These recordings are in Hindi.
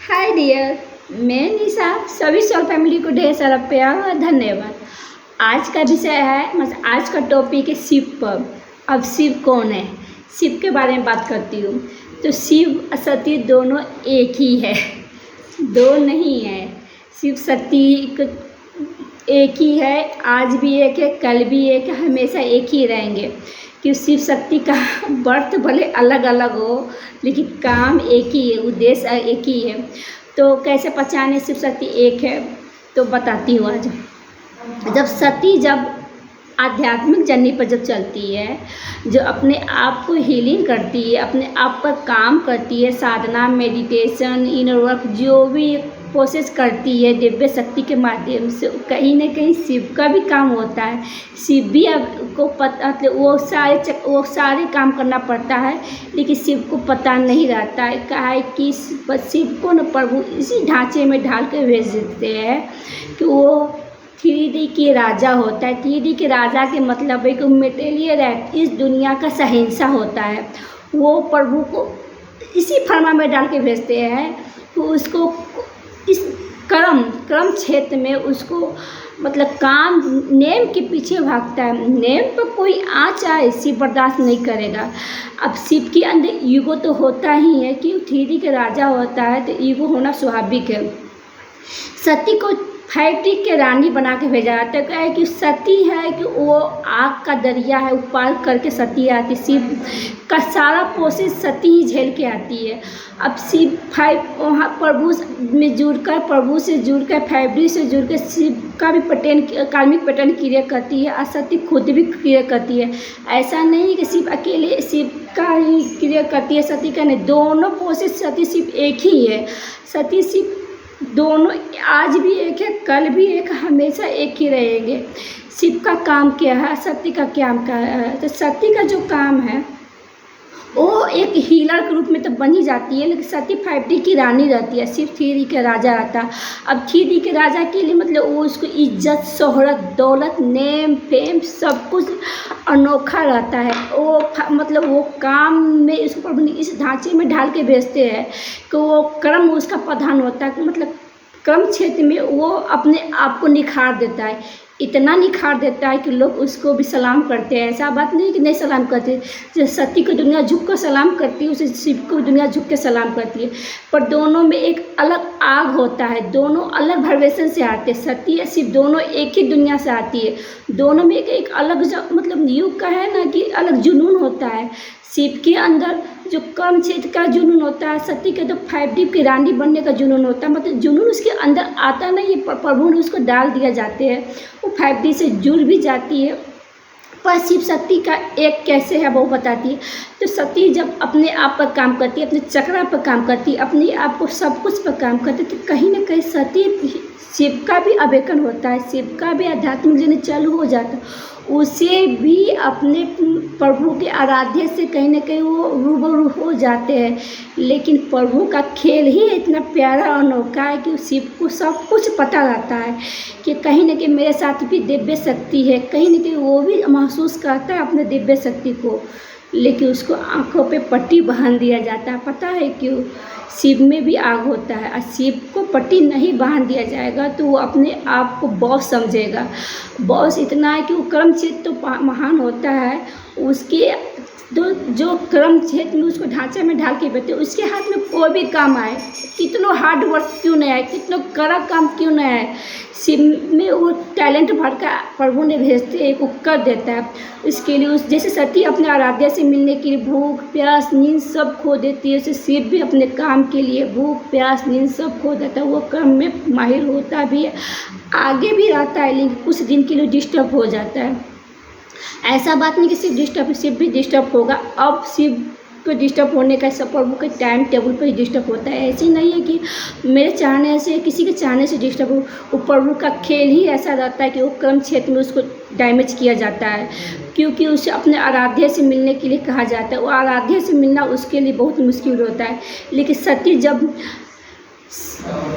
हाय डियर, मैं निशा। सभी सोल फैमिली को ढेर सारा प्यार और धन्यवाद। आज का विषय है मतलब आज का टॉपिक है शिव पर। अब शिव कौन है, शिव के बारे में बात करती हूँ। तो शिव और सती दोनों एक ही है, दो नहीं है। शिव सती एक ही है, आज भी एक है, कल भी एक है, हमेशा एक ही रहेंगे। कि शिव शक्ति का बर्थ भले अलग अलग हो लेकिन काम एक ही है, उद्देश्य एक ही है। तो कैसे पहचाने शिव शक्ति एक है, तो बताती हूँ आज। जब आध्यात्मिक जर्नी पर जब चलती है, जो अपने आप को हीलिंग करती है, अपने आप पर काम करती है, साधना, मेडिटेशन, इनर वर्क, जो भी प्रोसेस करती है दिव्य शक्ति के माध्यम से, कहीं ना कहीं शिव का भी काम होता है। शिव भी को पता, वो सारे काम करना पड़ता है, लेकिन शिव को पता नहीं रहता है। कहा है कि शिव को न प्रभु इसी ढांचे में ढाल कर भेज देते हैं कि वो 3D के राजा होता है। 3D के राजा के मतलब है कि मटेरियल इस दुनिया का शहंशाह होता है। वो प्रभु को इसी फर्मा में डाल के भेजते हैं तो उसको इस कर्म क्षेत्र में उसको मतलब काम नेम के पीछे भागता है। नेम पर कोई आ चाहे शिव बर्दाश्त नहीं करेगा। अब शिव के अंदर ईगो तो होता ही है कि 3D के राजा होता है, तो ईगो होना स्वाभाविक है। सती को 5D के रानी बना के भेजा जाता है। क्या है कि सती है कि वो आग का दरिया है, वो पार करके सती आती। शिव का सारा प्रोसेस सती ही झेल के आती है। अब शिव वहाँ प्रभु में जुड़कर, प्रभु से जुड़कर, 5D से जुड़कर शिव का भी कार्मिक पैटर्न क्रिया करती है और सती खुद भी क्रिया करती है। ऐसा नहीं कि शिव अकेले शिव का ही क्रिया करती है, सती का नहीं। दोनों प्रोसेस सती शिव एक ही है। सती शिव दोनों आज भी एक है, कल भी एक, हमेशा एक ही रहेंगे। शिव का काम क्या है, सती का क्या काम है? तो सती का जो काम है वो एक हीलर के रूप में तो बन ही जाती है, लेकिन सती 5D की रानी रहती है, शिव 3D के राजा रहता है। अब 3D के राजा के लिए मतलब वो उसको इज्जत, शोहरत, दौलत, नेम, फेम सब कुछ अनोखा रहता है। वो मतलब वो काम में इसको इस ढांचे में ढाल के भेजते हैं कि वो कर्म उसका प्रधान होता है। मतलब कर्म क्षेत्र में वो अपने आप को निखार देता है, इतना निखार देता है कि लोग उसको भी सलाम करते हैं। ऐसा बात नहीं कि नहीं सलाम करते। जैसे सती को दुनिया झुक कर सलाम करती है, उसे शिव को दुनिया झुक के सलाम करती है। पर दोनों में एक अलग आग होता है, दोनों अलग वाइब्रेशन से आते हैं। सती या शिव दोनों एक ही दुनिया से आती है। दोनों में एक अलग मतलब युग का है ना कि अलग जुनून होता है। शिव के अंदर जो कर्म क्षेत्र का जुनून होता है, सती के तो 5D की रानी बनने का जुनून होता है। मतलब जुनून उसके अंदर आता नहीं है, प्रभु ने उसको डाल दिया जाते हैं। वो 5D से जुड़ भी जाती है। पर शिव शक्ति का एक कैसे है वो बताती है। तो सती जब अपने आप पर काम करती है, अपने चक्रा पर काम करती है, अपने आप को सब कुछ पर काम करती है, तो कहीं ना कहीं सती शिव का भी अवेकन होता है, शिव का भी आध्यात्मिक जर्नी चालू हो जाता है। उसे भी अपने प्रभु के आराध्य से कहीं ना कहीं वो रूबरू हो जाते हैं। लेकिन प्रभु का खेल ही इतना प्यारा और अनोखा है कि शिव को सब कुछ पता रहता है कि कहीं ना कहीं मेरे साथ भी दिव्य शक्ति है। कहीं ना कहीं वो भी महसूस करता है अपने दिव्य शक्ति को, लेकिन उसको आँखों पे पट्टी बांध दिया जाता है। पता है क्यों? शिव में भी आग होता है और शिव को पट्टी नहीं बांध दिया जाएगा तो वो अपने आप को बॉस समझेगा। बॉस इतना है कि वो कर्म क्षेत्र तो महान होता है, उसके तो जो कर्म क्षेत्र में उसको ढांचे में ढाल के बैठे, उसके हाथ में कोई भी काम आए, कितना हार्ड वर्क क्यों नहीं आए, कितना कड़ा काम क्यों नहीं आए, शिव में वो टैलेंट भर का प्रभु ने भेजते एक वो कर देता है। इसके लिए उस जैसे सती अपने आराध्या से मिलने के लिए भूख प्यास नींद सब खो देती है, उसे शिव भी अपने काम के लिए भूख प्यास नींद सब खो देता है। वो कर्म में माहिर होता भी है, आगे भी रहता है, लेकिन कुछ दिन के लिए डिस्टर्ब हो जाता है। ऐसा बात नहीं कि शिव भी डिस्टर्ब होगा। अब शिव को डिस्टर्ब होने का सब प्रभु के टाइम टेबल पर ही डिस्टर्ब होता है। ऐसे नहीं है कि मेरे चाहने से, किसी के चाहने से डिस्टर्ब हो। वो प्रभु का खेल ही ऐसा रहता है कि वो कर्म क्षेत्र में उसको डैमेज किया जाता है, क्योंकि उसे अपने आराध्य से मिलने के लिए कहा जाता है। वो आराध्य से मिलना उसके लिए बहुत मुश्किल होता है। लेकिन सती जब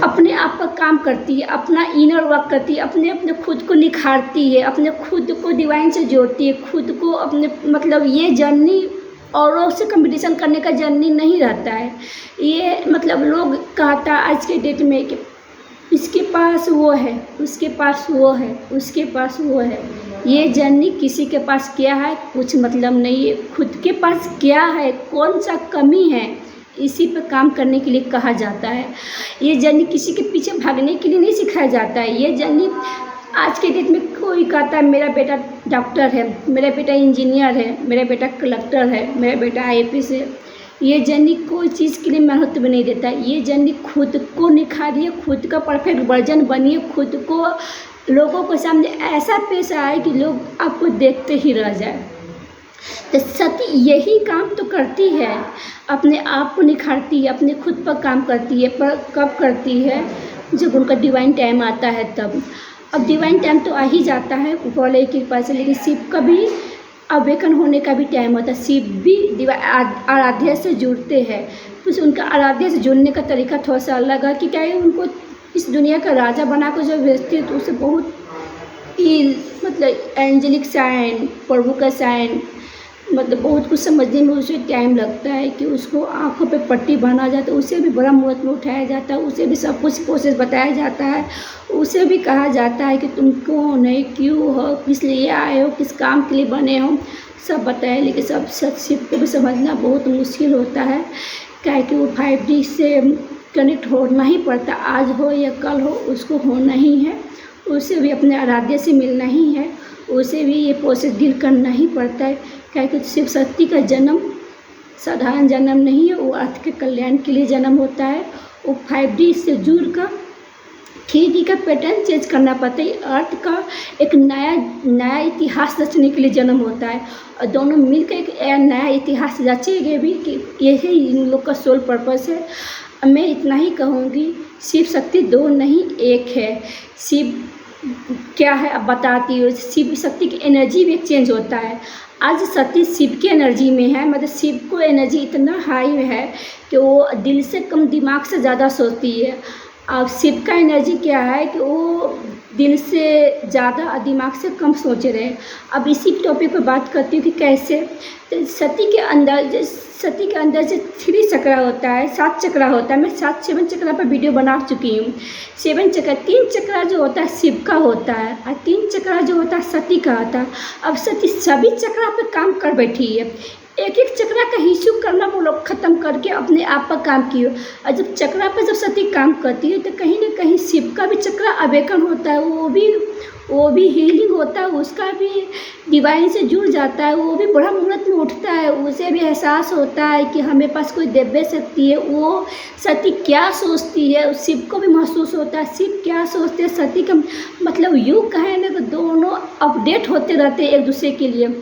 अपने आप पर काम करती है, अपना इनर वर्क करती है, अपने खुद को निखारती है, अपने खुद को डिवाइन से जोड़ती है, खुद को अपने मतलब ये जर्नी औरों से कंपटीशन करने का जर्नी नहीं रहता है। ये मतलब लोग कहता आज के डेट में कि इसके पास वो है, उसके पास वो है, उसके पास वो है। ये जर्नी किसी के पास क्या है कुछ मतलब नहीं है, खुद के पास क्या है, कौन सा कमी है, इसी पे काम करने के लिए कहा जाता है। ये जर्नी किसी के पीछे भागने के लिए नहीं सिखाया जाता है। ये जर्नी आज के डेट में कोई कहता है मेरा बेटा डॉक्टर है, मेरा बेटा इंजीनियर है, मेरा बेटा कलेक्टर है, मेरा बेटा IAS है। ये जर्नी कोई चीज़ के लिए महत्व नहीं देता। ये जर्नी खुद को निखारिए, खुद का परफेक्ट वर्जन बनिए, खुद को लोगों के सामने ऐसा पेश आए कि लोग आपको देखते ही रह जाए। तो सती यही काम तो करती है, अपने आप को निखारती है, अपने खुद पर काम करती है। पर कब करती है? जब उनका डिवाइन टाइम आता है तब। अब डिवाइन टाइम तो आ ही जाता है ऊपर वाले की कृपा से, लेकिन शिव का भी अवेकन होने का भी टाइम होता है। शिव भी आराध्य से जुड़ते हैं, तो उनका आराध्य से जुड़ने का तरीका थोड़ा सा अलग है कि क्या है, उनको इस दुनिया का राजा बनाकर जो भेजती है तो उसे बहुत ही मतलब एंजेलिक साइन, प्रभु का साइन, मतलब बहुत कुछ समझने में उसे टाइम लगता है कि उसको आँखों पे पट्टी बांधा जाता है, उसे भी बड़ा मुहूर्त में उठाया जाता है, उसे भी सब कुछ प्रोसेस बताया जाता है, उसे भी कहा जाता है कि तुम कौन है, क्यों हो, किस लिए आए हो, किस काम के लिए बने हो, सब बताया। लेकिन सब शिव को भी समझना बहुत मुश्किल होता है, क्या कि वो 5D से कनेक्ट होना ही पड़ता, आज हो या कल हो उसको होना ही है, उसे भी अपने आराध्य से मिलना ही है, उसे भी ये प्रोसेस डील करना ही पड़ता है। क्या कि शिव शक्ति का जन्म साधारण जन्म नहीं है, वो अर्थ के कल्याण के लिए जन्म होता है। वो 5D से जुड़ कर 3D का पैटर्न चेंज करना पड़ता है। अर्थ का एक नया इतिहास रचने के लिए जन्म होता है, और दोनों मिलकर एक नया इतिहास रचेंगे भी, कि यही इन लोग का सोल पर्पस है। मैं इतना ही कहूँगी, शिव शक्ति दो नहीं एक है। शिव क्या है अब बताती हूँ। शिव शक्ति की एनर्जी भी चेंज होता है। आज सती शिव की एनर्जी में है, मतलब शिव को एनर्जी इतना हाई है कि वो दिल से कम दिमाग से ज़्यादा सोचती है। अब शिव का एनर्जी क्या है कि वो दिल से ज़्यादा दिमाग से कम सोच रहे हैं। अब इसी टॉपिक पर बात करती हूँ कि कैसे। तो सती के अंदर जो 3 चक्रा होता है, 7 चक्रा होता है। मैं 7 चक्रा पर वीडियो बना चुकी हूँ। 7 चक्रा, 3 चक्रा जो होता है शिव का होता है, और 3 चक्रा जो होता है सती का होता है। अब सती सभी चक्रा पर काम कर बैठी है। एक एक चक्रा का हिस्सू करना वो लोग ख़त्म करके अपने आप पर काम किए। और जब चक्रा पर जब सती काम करती है तो कहीं ना कहीं शिव का भी चक्रा अवेकन होता है, वो भी हीलिंग होता है, उसका भी डिवाइन से जुड़ जाता है, वो भी बड़ा मुहूर्त में उठता है, उसे भी एहसास होता है कि हमें पास कोई दिव्य शक्ति है। वो सती क्या सोचती है शिव को भी महसूस होता है, शिव क्या सोचते हैं सती का। मतलब यूँ कहें ना कि दोनों अपडेट होते रहते हैं एक दूसरे के लिए।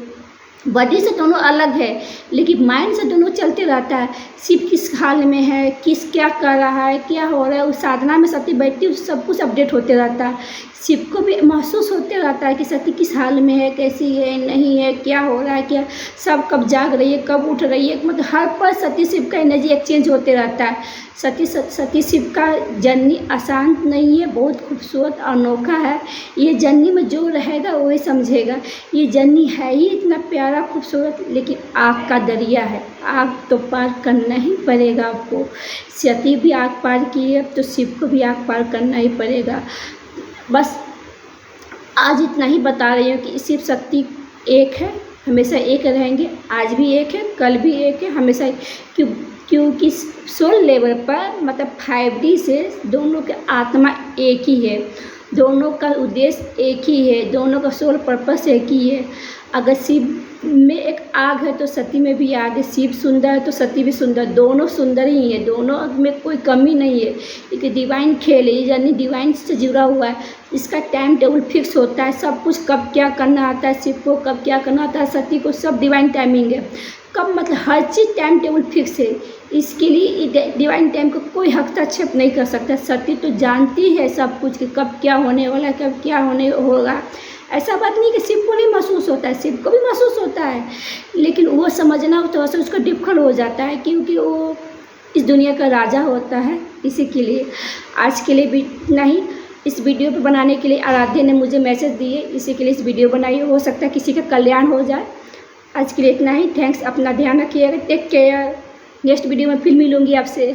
बॉडी से दोनों अलग है, लेकिन माइंड से दोनों चलते रहता है। शिव किस हाल में है, क्या कर रहा है, क्या हो रहा है, उस साधना में सती बैठती है, सब कुछ अपडेट होते रहता है। शिव को भी महसूस होते रहता है कि सती किस हाल में है, कैसी है, नहीं है, क्या हो रहा है, क्या सब कब जाग रही है, कब उठ रही है। मतलब हर पल सती शिव का एनर्जी एक्सचेंज होते रहता है। सती शिव का जर्नी आसान नहीं है, बहुत खूबसूरत और अनोखा है। ये जर्नी में जो रहेगा वही समझेगा। ये जर्नी है ही इतना प्यारा खूबसूरत, लेकिन आग का दरिया है, आग तो पार करना ही पड़ेगा आपको। सती भी आग पार की है तो शिव को भी आग पार करना ही पड़ेगा। बस आज इतना ही बता रही हूँ कि शिव शक्ति एक है, हमेशा एक रहेंगे। आज भी एक है, कल भी एक है, हमेशा। क्योंकि सोल लेवल पर मतलब 5D से दोनों के आत्मा एक ही है, दोनों का उद्देश्य एक ही है, दोनों का सोल पर्पस एक ही है। अगर शिव में एक आग है तो सती में भी आग है, शिव सुंदर है तो सती भी सुंदर, दोनों सुंदर ही है, दोनों में कोई कमी नहीं है। एक डिवाइन खेल है, यानी डिवाइन से जुड़ा हुआ है। इसका टाइम टेबल फिक्स होता है, सब कुछ कब क्या करना आता है, शिव को कब क्या करना आता है, सती को सब डिवाइन टाइमिंग है। कब मतलब हर चीज़ टाइम टेबल फिक्स है। इसके लिए डिवाइन टाइम को कोई हस्तक्षेप नहीं कर सकता। सती तो जानती है सब कुछ कि कब क्या होने वाला है, कब क्या होने होगा। ऐसा बात नहीं कि शिव को नहीं महसूस होता है, शिव को भी महसूस होता है, लेकिन वो समझना थोड़ा सा उसका डिफिकल्ट हो जाता है, क्योंकि वो इस दुनिया का राजा होता है। इसी के लिए आज के लिए भी इतना ही। इस वीडियो पे बनाने के लिए आराध्य ने मुझे मैसेज दिए, इसी के लिए इस वीडियो बनाई। हो सकता है किसी का कल्याण हो जाए। आज के लिए इतना ही। थैंक्स, अपना ध्यान रखिएगा, टेक केयर। नेक्स्ट वीडियो में फिर मिलूँगी आपसे।